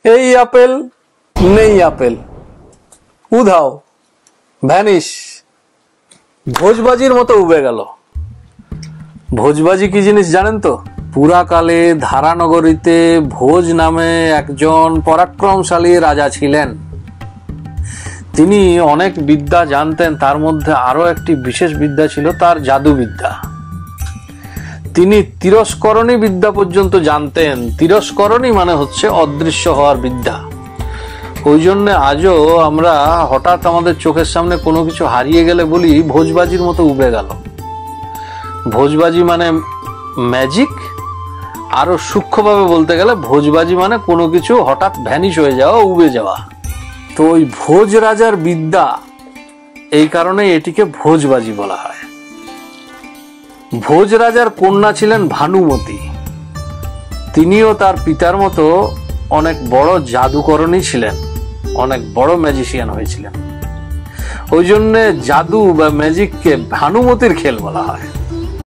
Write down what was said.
এই আপেল নেই আপেল, উধাও, ভ্যানিশ, ভোজবাজির মতো উবে গেল। ভোজবাজি কি জিনিস জানেন তো? পুরাকালে ধারানগরীতে ভোজ নামে একজন পরাক্রমশালী রাজা ছিলেন। তিনি অনেক বিদ্যা জানতেন, তার মধ্যে আরো একটি বিশেষ বিদ্যা ছিল তার জাদুবিদ্যা। তিনি তিরস্করণী বিদ্যা পর্যন্ত জানতেন। তিরস্করণী মানে হচ্ছে অদৃশ্য হওয়ার বিদ্যা। ওই জন্য আজও আমরা হঠাৎ আমাদের চোখের সামনে কোনো কিছু হারিয়ে গেলে বলি ভোজবাজির মতো উবে গেল। ভোজবাজি মানে ম্যাজিক, আরো সূক্ষ্মভাবে বলতে গেলে ভোজবাজি মানে কোনো কিছু হঠাৎ ভ্যানিশ হয়ে যাওয়া, উবে যাওয়া। তো ওই ভোজ রাজার বিদ্যা, এই কারণে এটিকে ভোজবাজি বলা হয়। ভোজ রাজার কন্যা ছিলেন ভানুমতি। তিনিও তার পিতার মতো অনেক বড় জাদুকরণী ছিলেন, অনেক বড় ম্যাজিশিয়ান হয়েছিলেন। ওই জন্য জাদু বা ম্যাজিককে ভানুমতির খেল বলা হয়।